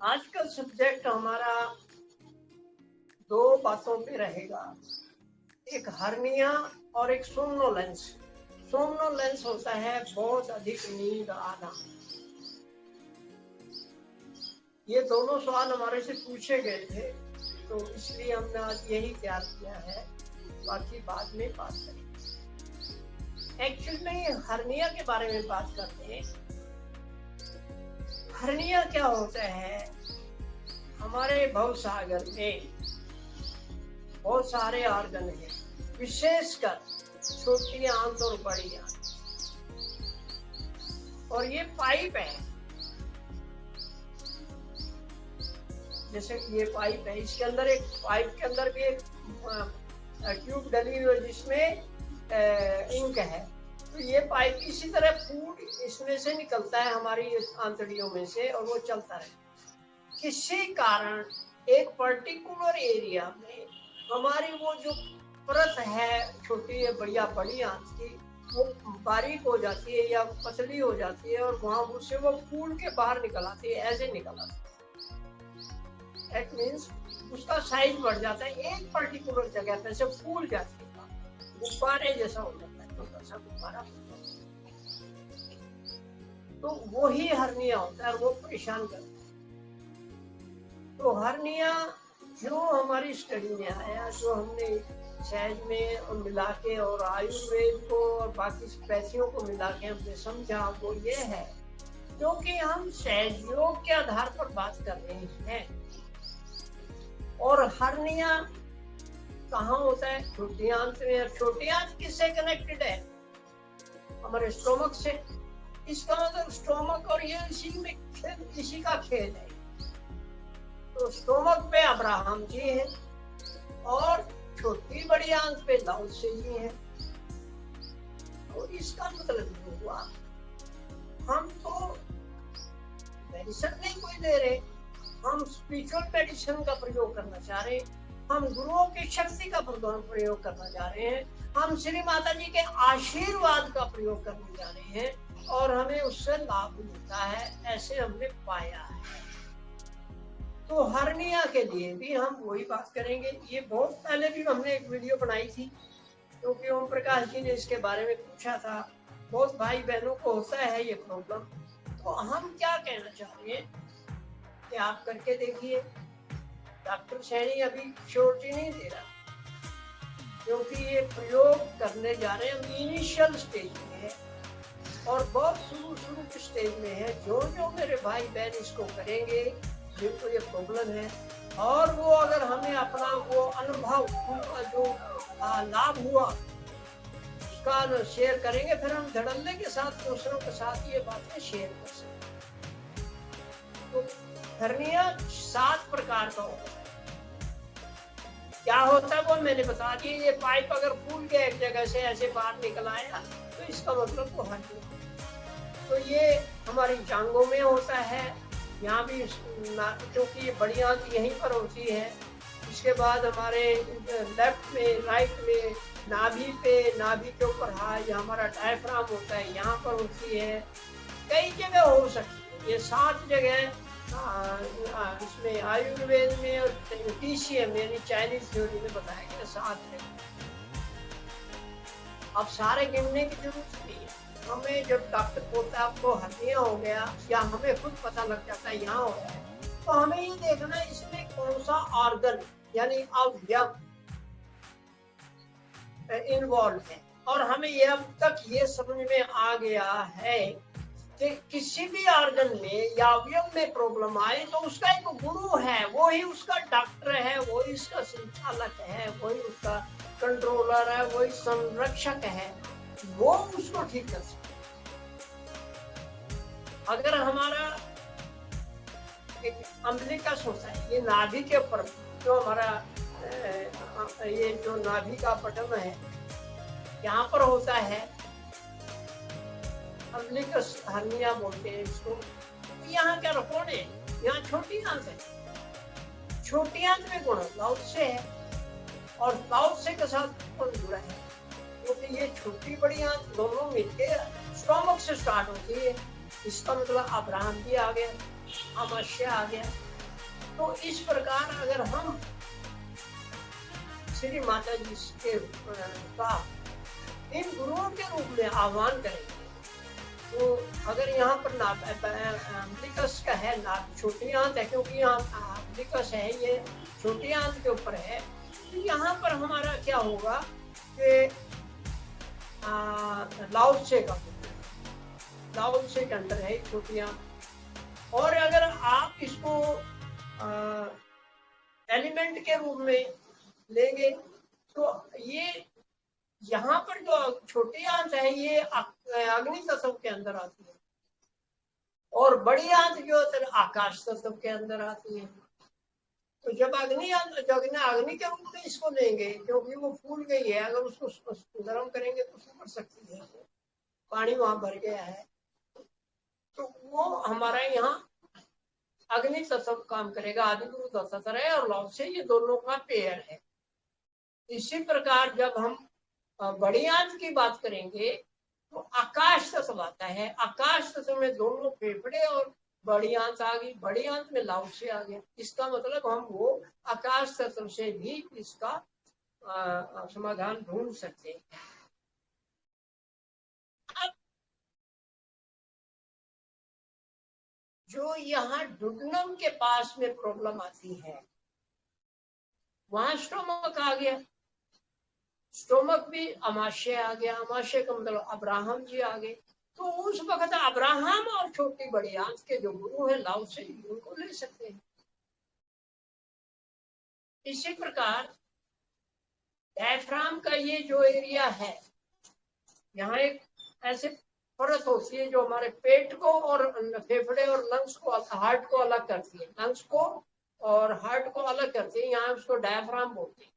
आज का सब्जेक्ट हमारा दो बातों पे रहेगा, एक हर्निया और एक सोमनोलेंस। सोमनोलेंस होता है बहुत अधिक नींद आना। ये दोनों सवाल हमारे से पूछे गए थे, तो इसलिए हमने आज यही तैयार किया है, बाकी बाद में बात करेंगे। एक्चुअली में हर्निया के बारे में बात करते हैं। हर्निया क्या होता है? हमारे भवसागर में बहुत सारे ऑर्गन हैं, विशेषकर छोटी आंत और बड़ी आंत, और ये पाइप है। जैसे ये पाइप है, इसके अंदर एक पाइप के अंदर भी एक ट्यूब डली हुई है जिसमें इंक है। तो ये पाइप इसी तरह फूड इसमें से निकलता है, हमारी आंतड़ियों में से, और वो चलता रहता है। किसी कारण एक पर्टिकुलर एरिया में हमारी वो जो परत है छोटी या बड़ी आंत की, वो बारीक हो जाती है या पतली हो जाती है, और वहां उससे वो फूल के बाहर निकल आती है, ऐसे निकल आती है। इट मीन्स उसका साइज बढ़ जाता है, एक पर्टिकुलर जगह पे से फूल जाती है, गुब्बारे जैसा हो जाता है, छोटा सा गुब्बारा। तो वही हर्निया होता है, वो परेशान करता है। तो हर्निया जो हमारी स्टडी में आया, जो हमने सहज में मिला के और आयुर्वेद को और बाकी स्पेसियों को मिला के हमने समझा, वो ये है क्योंकि हम सहज योग के आधार पर बात कर रहे हैं। और हर्निया कहाँ होता है? छोटी आंत में। छोटी आंत किससे कनेक्टेड है? हमारे स्टोमक से। इसका मतलब स्टोमक और ये इसी का खेल है। तो स्टोमक पे अब्राहम जी है और छोटी बड़ी आंत पे लाओत्से जी है। तो इसका मतलब ये हुआ, हम तो मेडिसिन नहीं कोई दे रहे, हम स्पिरिचुअल मेडिसिन का प्रयोग करना चाह रहे हैं, हम गुरुओं की शक्ति का प्रयोग करना चाह रहे हैं, हम श्री माता जी के आशीर्वाद का प्रयोग करने जा रहे हैं, और हमें उससे लाभ मिलता है, ऐसे हमने पाया है। तो हर्निया के लिए भी हम वही बात करेंगे। ये बहुत पहले भी हमने एक वीडियो बनाई थी, क्योंकि ओम प्रकाश जी ने इसके बारे में पूछा था। बहुत भाई बहनों को होता है ये प्रॉब्लम। तो हम क्या कहना चाह रहे हैं कि आप करके देखिए। डॉक्टर सैनी अभी श्योरिटी नहीं दे रहा, क्योंकि ये प्रयोग करने जा रहे हैं, हम इनिशियल स्टेज में है और बहुत शुरू के स्टेज में है। जो मेरे भाई बहन इसको करेंगे जिनको ये प्रॉब्लम है, और वो अगर हमें अपना वो अनुभव, उनका जो लाभ हुआ उसका शेयर करेंगे, फिर हम धड़ल्ले के साथ दूसरों के साथ ये बातें शेयर कर सकते। तो हर्निया 7 प्रकार का होता है। क्या होता है वो मैंने बता दिया। ये पाइप अगर फूल के एक जगह से ऐसे बाहर निकल आया तो इसका मतलब वो हर्निया। तो ये हमारी जांघों में होता है, यहाँ भी, क्योंकि ये बड़ी आंत यहीं पर होती है। इसके बाद हमारे लेफ्ट में, राइट में, नाभि के ऊपर हाथ, हमारा डायफ्राम होता है, यहाँ पर होती है। कई जगह हो सकती है। ये 7 जगह इसमें आयुर्वेद में और TCM यानी चाइनीज थ्योरी में बताया गया 7 जगह। अब सारे गिनने की जरूरत नहीं है। हमें जब डॉक्टर बोलता है आपको हर्निया हो गया, या हमें खुद पता लग जाता है यहाँ हो गया है, तो हमें ये देखना है इसमें कौन सा ऑर्गन यानी अवयव इन्वॉल्व है। और हमें ये अब तक ये समझ में आ गया है कि किसी भी ऑर्गन में या अवयव में प्रॉब्लम आए तो उसका एक गुरु है, वो ही उसका डॉक्टर है, वो ही उसका संचालक है, वही उसका कंट्रोलर है, वही संरक्षक है, वो उसको ठीक कर सकता। अगर हमारा एक अम्बिलिकस होता है, ये नाभि के ऊपर जो हमारा ये जो नाभि का बटन है यहाँ पर होता है, अम्बिलिकस हर्निया बोलते हैं इसको। तो यहाँ क्या कौन है? यहाँ छोटी आंत है। छोटी आंत में कौन? लाओत्से है, और लाओत्से के साथ कौन जुड़ा है? क्योंकि ये छोटी बड़ी आंत दोनों मिलकर स्टोमक से स्टार्ट होती है, इसका मतलब अब्राहम भी आ गया, अमाश्य आ गया। तो इस प्रकार अगर हम श्री माता जी के का इन गुरुओं के रूप में आह्वान करेंगे, तो अगर यहाँ पर अम्बिकस का है ना छोटी आंत है, क्योंकि यहाँ अम्बिकस है ये छोटी आंत के ऊपर है, तो यहाँ पर हमारा क्या होगा कि लाउत्से के अंदर है छोटी आंत। और अगर आप इसको एलिमेंट के रूप में लेंगे तो ये यहाँ पर जो छोटी आंत है ये अग्नि तत्व के अंदर आती है, और बड़ी आंत जो आकाश तत्व के अंदर आती है। तो जब अग्नि के रूप में इसको लेंगे, क्योंकि वो फूल गई है, अगर उसको गर्म करेंगे तो सूख सकती है, पानी वहां भर गया है, तो वो हमारा यहाँ अग्नि तत्व काम करेगा। आदि गुरु दत्तात्रेय है और लाओत्से, ये दोनों का पेयर है। इसी प्रकार जब हम बड़ी आंत की बात करेंगे तो आकाश तत्व आता है। आकाश तत्व में दोनों फेफड़े और बड़ी आंत आ गई, बड़ी आंत में लाओत्से आ गया। इसका मतलब हम वो आकाश तत्व से भी इसका समाधान ढूंढ सकते हैं। अब जो यहाँ डुडनम के पास में प्रॉब्लम आती है, वहां स्टोमक आ गया, स्टोमक भी अमाशय आ गया, अमाशय का मतलब अब्राहम जी आ गए। तो उस वक्त अब्राहम और छोटी बड़ी आंत के जो गुरु है लाओत्से, उनको ले सकते हैं। इसी प्रकार डायफ्राम का ये जो एरिया है, यहाँ एक ऐसे परत होती है जो हमारे पेट को और फेफड़े और लंग्स को, हार्ट को अलग करती है, लंग्स को और हार्ट को अलग करती है, यहाँ उसको डायफ्राम बोलते हैं।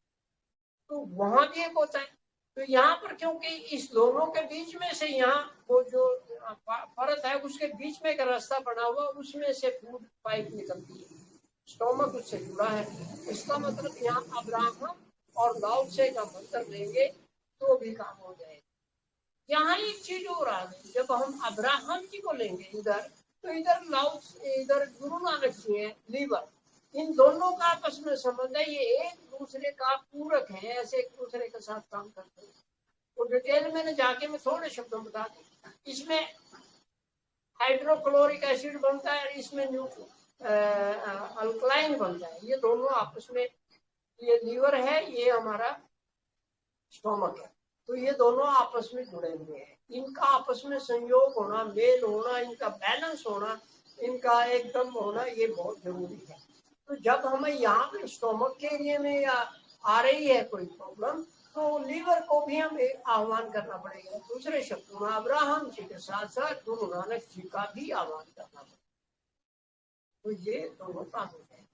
तो वहां भी एक होता है। तो यहाँ पर क्योंकि इस दोनों के बीच में से यहाँ वो जो परत है उसके बीच में एक रास्ता बना हुआ, उसमें से फूड पाइप निकलती है, स्टोमक उससे जुड़ा है। इसका मतलब यहाँ अब्राहम और लाओत्से का मंत्र लेंगे तो भी काम हो जाएगा। यहाँ एक चीज और आ गई, जब हम अब्राहम जी को लेंगे इधर, तो इधर लाओत्से, इधर गुरु नानक जी है, लीवर, इन दोनों का आपस में संबंध है, ये एक दूसरे का पूरक है, ऐसे एक दूसरे के साथ काम करते हैं। तो डिटेल मैंने जाके मैं थोड़े शब्दों बता दूं। इसमें हाइड्रोक्लोरिक एसिड बनता है, इसमें अल्कलाइन बनता है। ये दोनों आपस में, ये लीवर है, ये हमारा स्टोमक है, तो ये दोनों आपस में जुड़े हुए हैं। इनका आपस में संयोग होना, मेल होना, इनका बैलेंस होना, इनका एकदम होना, ये बहुत जरूरी है। तो जब हमें यहाँ पे स्टोमक के एरिया में या आ रही है कोई प्रॉब्लम, तो लीवर को भी हमें आह्वान करना पड़ेगा। दूसरे शब्दों में अब्राहम जी के साथ साथ गुरु नानक जी का भी आह्वान करना पड़ेगा। तो ये दोनों काम हो जाए।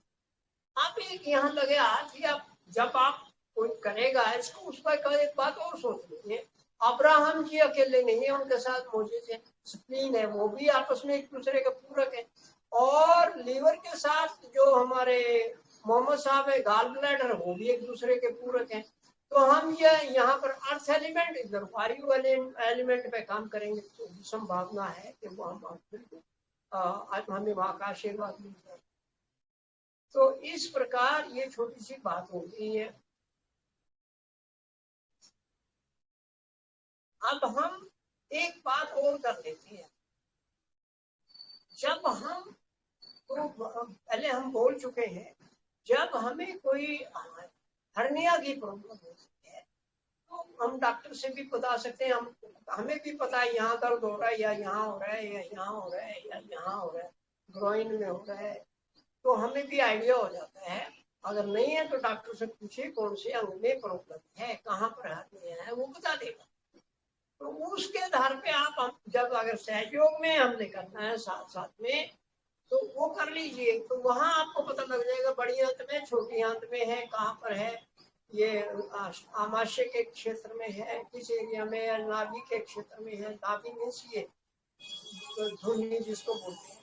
आप एक यहाँ लगे हाथ, या जब आप कोई करेगा इसको, उस पर एक बात और सोच लीजिए, अब्राहम जी अकेले नहीं है, उनके साथ मोजेस है, स्प्लीन है, वो भी आपस में एक दूसरे के पूरक है। और लीवर के साथ जो हमारे मोहम्मद साहब है, गाल ब्लैडर, वो भी एक दूसरे के पूरक हैं। तो हम ये यहाँ पर अर्थ एलिमेंट, इधर वायु एलिमेंट पे काम करेंगे, तो संभावना है कि वो हम हमें वहां का आशीर्वाद मिल जाए। तो इस प्रकार ये छोटी सी बात होती है। अब हम एक बात और कर लेते हैं। जब हम, तो पहले हम बोल चुके हैं, जब हमें कोई हर्निया की प्रॉब्लम होती है तो हम डॉक्टर से भी बता सकते हैं, हमें भी पता है यहाँ दर्द हो रहा है, या यहाँ हो रहा है, या यहाँ हो रहा है, या यहाँ हो रहा है, ग्रोइन में हो रहा है, तो हमें भी आइडिया हो जाता है। अगर नहीं है तो डॉक्टर से पूछिए कौन से अंग में प्रॉब्लम है, कहाँ पर हर्निया है, वो बता देगा। तो उसके आधार पे आप जब अगर सहयोग में हमने करना है साथ साथ में, तो वो कर लीजिए, तो वहां आपको पता लग जाएगा बड़ी आंत में, छोटी आंत में है, कहाँ पर है, ये आमाशय के क्षेत्र में है, किस एरिया में, या नाभि के क्षेत्र में है। नाभि मीन्स ये धुनी जिसको बोलते हैं,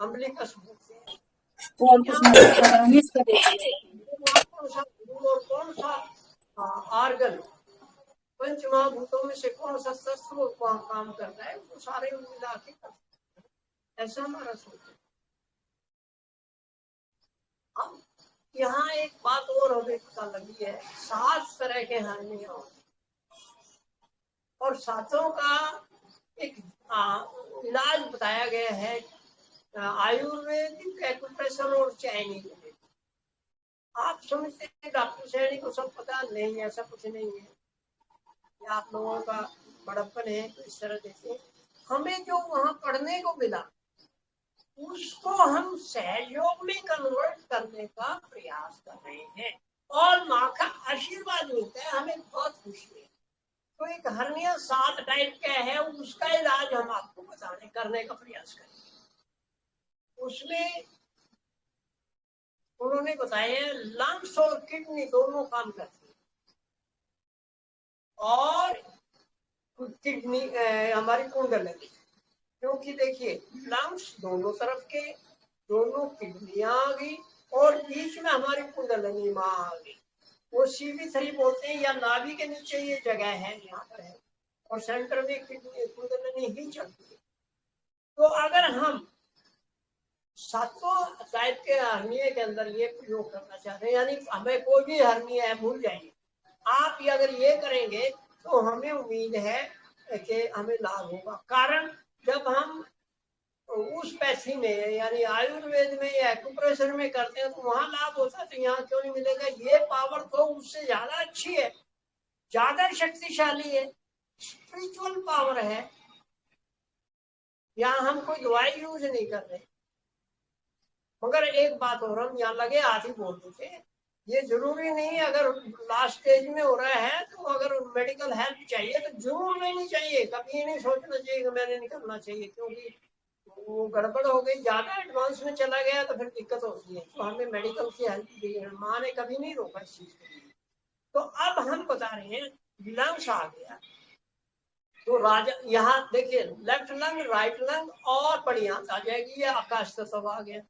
अम्बलिकस बोलते हैं। कौन सा और कौन सा आर्गन, पंच महाभूतों में से कौन सा शस्त्र वहां काम करता है, वो सारे मिला के करते हैं। ऐसा हमारा सोच है। अब यहाँ एक बात और हमें पता लगी है, 7 तरह के हर्निया और सातों का एक इलाज बताया गया है, आयुर्वेदिक, एक्यूप्रेशर और चाइनीज। आप समझते हैं डॉक्टर सैनी को सब पता नहीं, ऐसा कुछ नहीं है, ये आप लोगों का बड़प्पन है तो इस तरह देते। हमें जो वहां पढ़ने को मिला उसको हम सहयोग में कन्वर्ट करने का प्रयास कर रहे हैं और माँ का आशीर्वाद मिलता है, हमें बहुत खुशी है। तो एक हर्निया 7 टाइप का है, उसका इलाज हम आपको बताने करने का प्रयास करेंगे। उसमें उन्होंने बताया लंग्स और किडनी दोनों काम करती है, और किडनी हमारी कुंडली, क्योंकि देखिए लंग्स दोनों तरफ के, दोनों किडनियां आ गई और बीच में हमारी कुंडली माँ आ गई। वो CV3 बोलते हैं, या नाभि के नीचे ये जगह है, यहाँ पर है, और सेंटर में कुंडली ही चलती है। तो अगर हम सातों टाइप के हर्निया के अंदर ये प्रयोग करना चाहते हैं, यानी हमें कोई भी हर्निया है भूल जाएंगे आप, ये अगर ये करेंगे तो हमें उम्मीद है कि हमें लाभ होगा। कारण जब हम उस पैथी में यानी आयुर्वेद में या एक्यूप्रेशर में करते हैं तो वहां लाभ होता है, तो यहाँ क्यों नहीं मिलेगा? ये पावर तो उससे ज्यादा अच्छी है, ज्यादा शक्तिशाली है, स्पिरिचुअल पावर है। यहाँ हम कोई दवाई यूज नहीं कर रहे। मगर एक बात और हम यहाँ लगे हाथ ही बोल देते, ये जरूरी नहीं, अगर लास्ट स्टेज में हो रहा है तो अगर मेडिकल हेल्प चाहिए तो जरूर लेनी चाहिए, कभी ये नहीं सोचना चाहिए कि मैंने निकलना चाहिए, क्योंकि वो गड़बड़ हो गई, ज्यादा एडवांस में चला गया तो फिर दिक्कत होती है। तो हमें मेडिकल की हेल्प दी है, माँ ने कभी नहीं रोका इस चीज के लिए। तो अब हम बता रहे हैं लंग्स आ गया, तो राजा यहाँ देखिए लेफ्ट लंग, राइट लंग और बड़ी आंत आ जाएगी, ये आकाश तत्व आ गया।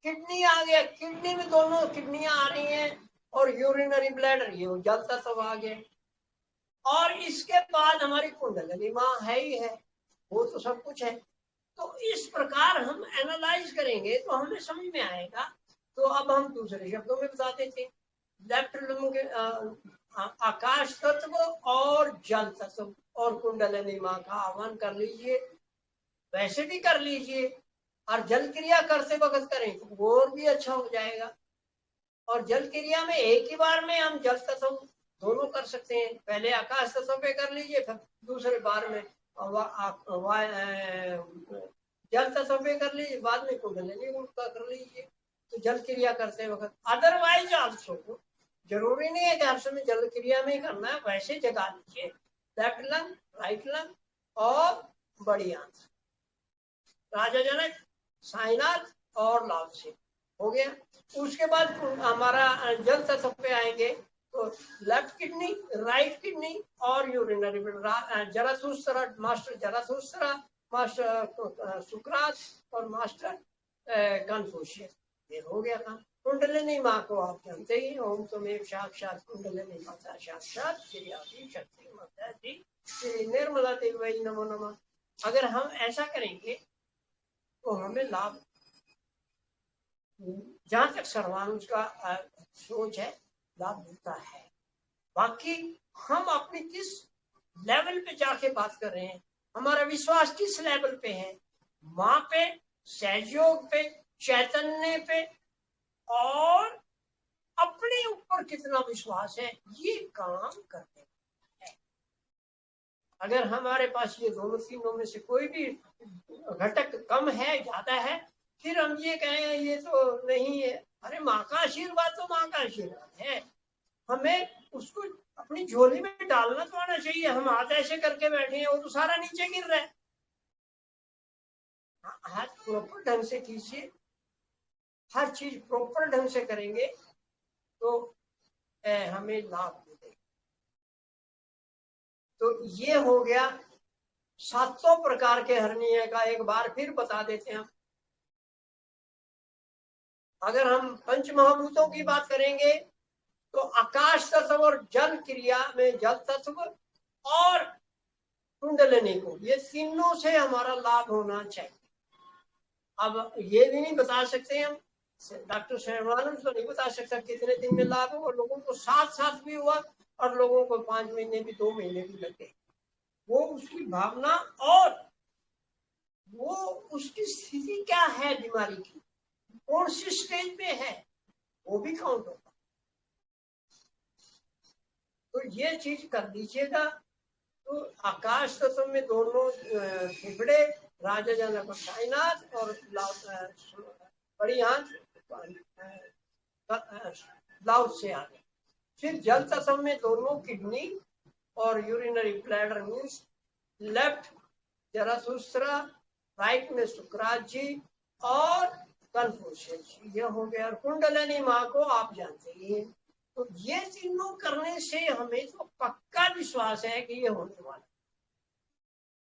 किडनी आ गया, किडनी में दोनों किडनियां आ रही हैं, और यूरिनरी ब्लैडर, ये जल तत्व आ गया। और इसके बाद हमारी कुंडली माँ है ही है, वो तो सब कुछ है। तो इस प्रकार हम एनालाइज करेंगे तो हमें समझ में आएगा। तो अब हम दूसरे शब्दों में बताते थे, लेफ्ट लंग आकाश तत्व और जल तत्व और कुंडली माँ का आह्वान कर लीजिए, वैसे भी कर लीजिए, और जल क्रिया करते वक्त करें तो और भी अच्छा हो जाएगा। और जल क्रिया में एक ही बार में हम जल तत्व दोनों कर सकते हैं, पहले आकाश तत्व पे कर लीजिए, फिर दूसरे बार में जल तत्व पे कर लीजिए, बाद में कुंडलिनी का कर लीजिए। तो जल क्रिया करते वक्त अदरवाइज आल्सो जरूरी नहीं है कि हर समय जल क्रिया में ही करना है, वैसे जगा लीजिए लेफ्ट लंग, राइट लंग और बड़ी आंत, राजा जनक, साईनाथ और लाल सिंह हो गया। उसके बाद हमारा जल तत्व पे आएंगे तो लेफ्ट किडनी, राइट किडनी और यूरिनरी, जराथुस्त्रा, मास्टर जराथुस्त्रा, मास्टर सुकरात और मास्टर कन्फ्यूशियस, ये हो गया काम। कुंडलिनी माँ को आप जानते ही, ओम तुमेव साक्षात कुंडलिनी माता साक्षात श्री आदि शक्ति माता दी श्री निर्मला देवी नमो नमः। अगर हम ऐसा करेंगे तो हमें लाभ, जहां तक सर्वानुज का सोच है, लाभ मिलता है। बाकी हम अपनी किस लेवल पे जाके बात कर रहे हैं, हमारा विश्वास किस लेवल पे है, माँ पे, सहयोग पे, चैतन्य पे, और अपने ऊपर कितना विश्वास है, ये काम करते हैं। अगर हमारे पास ये दोनों तीनों में से कोई भी घटक कम है, ज्यादा है, फिर हम ये कहें ये तो नहीं है, अरे माँ का आशीर्वाद तो माँ का आशीर्वाद है, हमें उसको अपनी झोली में डालना तो आना चाहिए। हम हाथ ऐसे करके बैठे हैं, वो तो सारा नीचे गिर रहा है। हाथ प्रॉपर ढंग से कीजिए, हर चीज प्रॉपर ढंग से करेंगे तो हमें लाभ मिलेगा। तो ये हो गया 700 प्रकार के हर्निया का, एक बार फिर बता देते हैं। अगर हम पंच महाभूतों की बात करेंगे तो आकाश तत्व और जल क्रिया में जल तत्व और कुंडलिनी को, ये तीनों से हमारा लाभ होना चाहिए। अब ये भी नहीं बता सकते हम, डॉक्टर शर्मानंद तो नहीं बता सकता कितने दिन में लाभ हो, और लोगों को साथ साथ भी हुआ और लोगों को 5 महीने भी 2 महीने भी लगे। वो उसकी भावना और वो उसकी स्थिति क्या है बीमारी की, कौन सी स्टेज पे है, वो भी काउंट होगा। तो ये चीज कर लीजिएगा। तो आकाश तत्व में दोनों फेफड़े, राजा जनक और साईनाथ, और बड़ी आंख लाउड से आ गए। फिर जल तत्व में दोनों किडनी और urinary bladder means left Zarathustra, right में सुकरात जी और कन्फ्यूशियस जी, ये हो गया। और कुंडलिनी माँ को आप जानते ही हैं। तो ये तीनों करने से हमें तो पक्का विश्वास है कि ये होने वाला।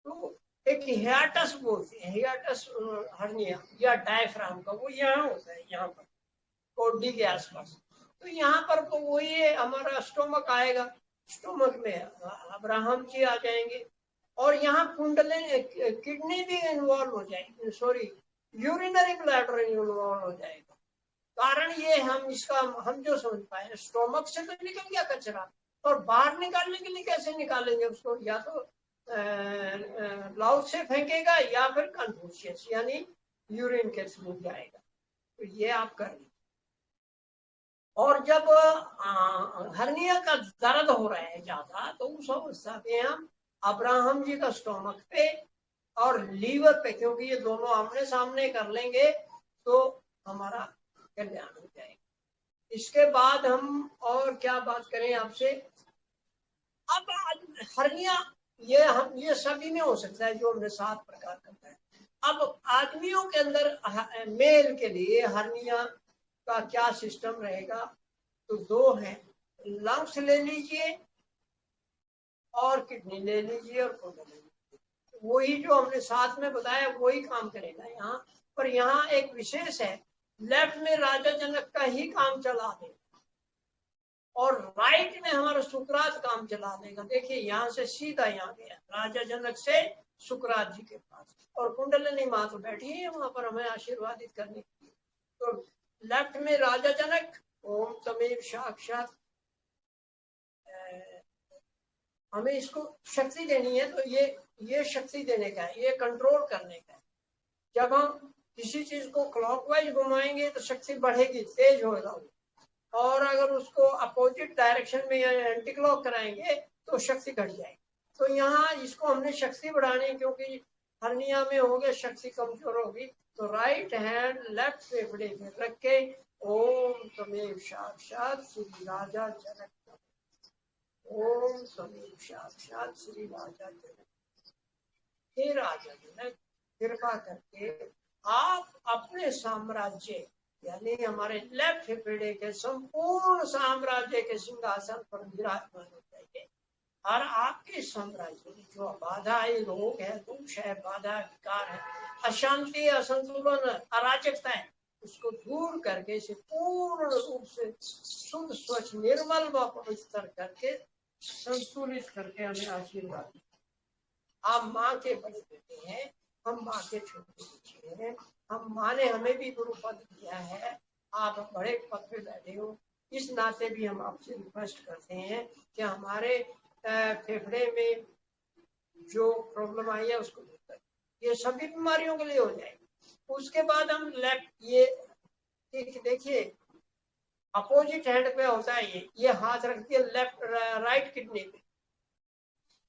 तो एक हियाटस बोलते हैं, हियाटस हर्निया या डायफ्राम का, वो यहाँ होता है, यहाँ पर कोडी के आसपास। तो यहाँ पर तो वही है, हमारा स्टोमक आएगा, स्टोमक में अब्राहम जी आ जाएंगे, और यहाँ कुंडलिनी किडनी भी इन्वॉल्व हो जाएगी, सॉरी यूरिनरी ब्लैडर इन्वॉल्व हो जाएगा। कारण ये हम जो समझ पाए, स्टोमक से तो निकल गया कचरा, और बाहर निकालने के लिए कैसे निकालेंगे उसको, या तो लाउड से फेंकेगा या फिर कन्फ्यूशियस यानी यूरिन के थ्रू जाएगा। तो ये आप कर लीजिए। और जब हर्निया का दर्द हो रहा है ज्यादा, तो उस अवस्था में हम अब्राहम जी का स्टोमक पे और लीवर पे, क्योंकि ये दोनों आमने सामने कर लेंगे तो हमारा कल्याण हो जाएगा। इसके बाद हम और क्या बात करें आपसे। अब हर्निया ये सभी में हो सकता है, जो हमने 7 प्रकार करता है। अब आदमियों के अंदर मेल के लिए हर्निया का क्या सिस्टम रहेगा, तो 2 है, लंग्स ले लीजिए और किडनी ले लीजिए और कुंडली ले लीजिए। वही जो हमने साथ में बताया वही काम करेगा यहाँ पर। यहाँ एक विशेष है, लेफ्ट में राजा जनक का ही काम चला देगा और राइट में हमारा सुकरात काम चला देगा। देखिए यहाँ से सीधा यहाँ गया, राजा जनक से सुकरात जी के पास, और कुंडलिनी माँ तो बैठी है वहां पर हमें आशीर्वादित करने के लिए। तो लेफ्ट में राजा जनक, ओम तमेव साक्षात, हमें इसको शक्ति देनी है, तो ये शक्ति देने का है, ये कंट्रोल करने का है। जब हम किसी चीज को क्लॉकवाइज घुमाएंगे तो शक्ति बढ़ेगी, तेज होगा, और अगर उसको अपोजिट डायरेक्शन में या एंटी क्लॉक कराएंगे तो शक्ति घट जाएगी। तो यहाँ इसको हमने शक्ति बढ़ानी, क्योंकि हर्निया में हो गया शक्ति कमजोर होगी। तो राइट हैंड लेफ्ट फेफड़े में रख के ओम तमेव साक्षात श्री राजा जनक, ओम तमेव साक्षात श्री राजा जनक, हे राजा जनक कृपा करके आप अपने साम्राज्य यानी हमारे लेफ्ट फेफड़े के संपूर्ण साम्राज्य के सिंहासन पर विराजमान हो जाइए। और आपके साम्राज्य में जो बाधा है, रोग है, दुख है, बाधा विकार है, अशांति, असंतुलन, अराजकता है, उसको दूर करके इसे पूर्ण रूप से शुद्ध स्वच्छ निर्मल व पवित्र करके संतुलित करके हमें आशीर्वाद। आप माँ के बड़े बेटे हैं, हम माँ के छोटे बच्चे हैं, हम माँ ने हमें भी गुरु पद दिया है, आप बड़े पद पे बैठे हो, इस नाते भी हम आपसे रिक्वेस्ट करते हैं कि हमारे फेफड़े में जो प्रॉब्लम आई है उसको दूर कर, ये सभी बीमारियों के लिए हो जाएगी। उसके बाद हम लेफ्ट ये देखिए अपोजिट हैंड पे होता है, ये हाथ रख दिया लेफ्ट राइट किडनी पे,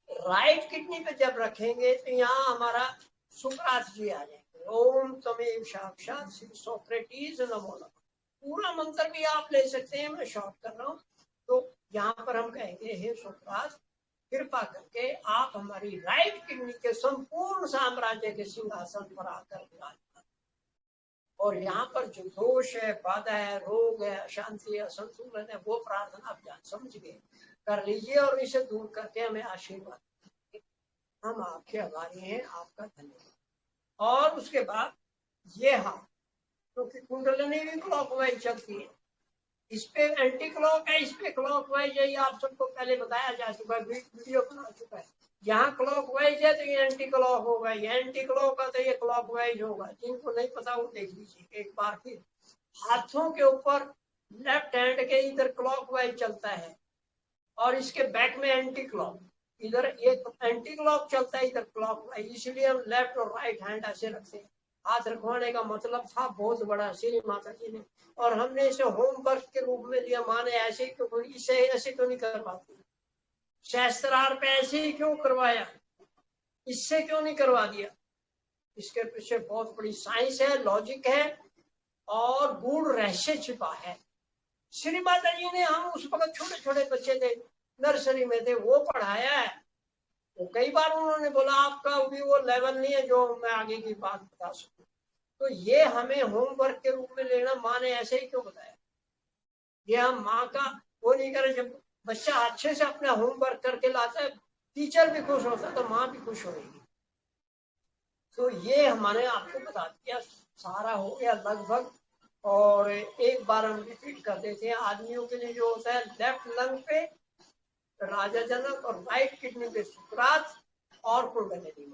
राइट किडनी पे जब रखेंगे तो यहाँ हमारा सुकरात जी आ जाएंगे। ओम तमेव साक्षात श्री सोक्रेटिस नमो नमः। पूरा मंत्र भी आप ले सकते हैं, मैं शॉर्ट कर रहा हूँ। तो यहाँ पर हम कहेंगे हे सुकरात कृपा करके आप हमारी राइट किडनी के संपूर्ण साम्राज्य के सिंहासन पर आकर विराजमान, और यहाँ पर जो दोष है, बाधा है, रोग है, अशांति है, असंतुलन है, वो प्रार्थना आप जान समझ के कर लीजिए और इसे दूर करके हमें आशीर्वाद। हम आपके आभारी हैं, आपका धन्यवाद। और उसके बाद ये हाथ, क्योंकि कुंडलिनी भी क्लॉकवाइज चलती है, इस पे एंटी क्लॉक है, इस पे क्लॉकवाइज है, ये आप सबको पहले बताया जा चुका है, वीडियो बना चुका है। यहाँ क्लॉक वाइज है तो ये एंटी क्लॉक होगा, ये एंटी क्लॉक का तो ये क्लॉक वाइज होगा। जिनको नहीं पता वो देख लीजिए एक बार फिर। हाथों के ऊपर लेफ्ट हैंड के इधर क्लॉक वाइज चलता है और इसके बैक में एंटी क्लॉक, इधर एक एंटी क्लॉक चलता है, इधर क्लॉक वाइज, इसलिए हम लेफ्ट और राइट हैंड ऐसे रखते हैं। हाथ रखवाने का मतलब था बहुत बड़ा श्री माता जी ने, और हमने इसे होमवर्क के रूप में लिया। माने ऐसे क्यों, इसे ऐसे क्यों नहीं करवाते, शास्त्रार्थ पे ऐसे ही क्यों करवाया, इससे क्यों नहीं करवा दिया? इसके पीछे बहुत बड़ी साइंस है, लॉजिक है और गूढ़ रहस्य छिपा है। श्री माता जी ने, हम उस वक्त छोटे छोटे बच्चे थे, नर्सरी में थे, वो पढ़ाया है। तो कई बार उन्होंने बोला आपका भी वो लेवल नहीं है जो मैं आगे की बात बता सकूं। तो ये हमें होमवर्क के रूप में लेना, माँ ने ऐसे ही क्यों बताया? ये हम माँ का वो नहीं करें। जब बच्चा अच्छे से अपना होमवर्क करके लाता है, टीचर भी खुश होता है तो माँ भी खुश होगी। तो ये हमने आपको बता दिया, सारा हो गया लगभग। और एक बार हम रिपीट कर देते हैं। आदमियों के लिए जो होता है, लेफ्ट लंग पे राजा जनक और राइट किडनी पे शुक्रात और कुंडलिनी।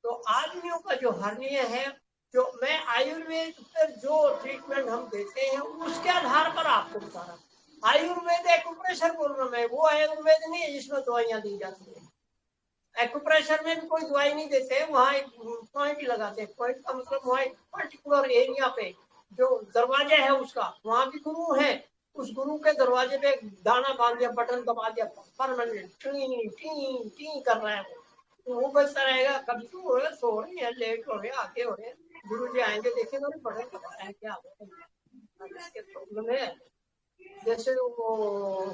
तो आदमियों का जो हर्निया है, जो मैं आयुर्वेद पर जो ट्रीटमेंट हम देते हैं उसके आधार पर आपको बता रहा हूँ। आयुर्वेद एक्यूप्रेशर बोल रहा मैं, वो आयुर्वेद नहीं है जिसमें दवाइयां दी जाती है। एक्यूप्रेशर में भी कोई दवाई नहीं देते, वहाँ एक पॉइंट लगाते हैं। पॉइंट का मतलब वहाँ एक पर्टिकुलर एरिया पे जो दरवाजा है उसका, वहाँ भी गुरु है, उस गुरु के दरवाजे पे दाना बांध दिया, बटन दबा दिया, परमानेंट टी टी टी कर रहा है तो वो बचता रहेगा। कभी तो हो रहे, सो रहे हैं, लेट हो रहे, आगे हो रहे, गुरु जी आएंगे, देखेंगे बटन दबाया है क्या प्रॉब्लम है। जैसे वो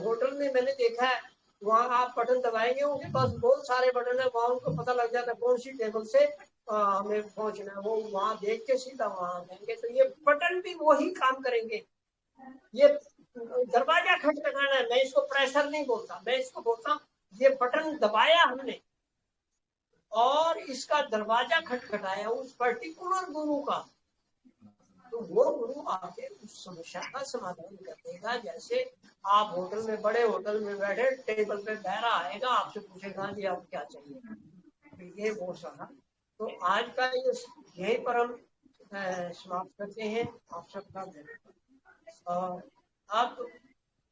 होटल में मैंने देखा है, वहाँ आप बटन दबाएंगे, उनके पास बहुत सारे बटन है, वहाँ उनको पता लग जाता है कौन सी टेबल से हमें पहुंचना है। वो वहाँ देख के सीधा वहाँ देंगे। तो ये बटन भी वही काम करेंगे। ये दरवाजा खटखटाना है, मैं इसको प्रेशर नहीं बोलता, मैं इसको बोलता ये बटन दबाया हमने और इसका दरवाजा खटखटाया उस पर्टिकुलर गुरु का, तो वो गुरु आके उस समस्या का समाधान कर देगा। जैसे आप होटल में, बड़े होटल में बैठे, टेबल पे बहरा आएगा, आपसे पूछेगा जी आप क्या चाहिए, तो ये वो सहा। तो आज का ये यही पर हम समाप्त करते हैं। आप सबका धन्यवाद। और आप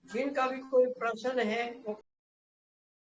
जिनका भी कोई प्रश्न है वो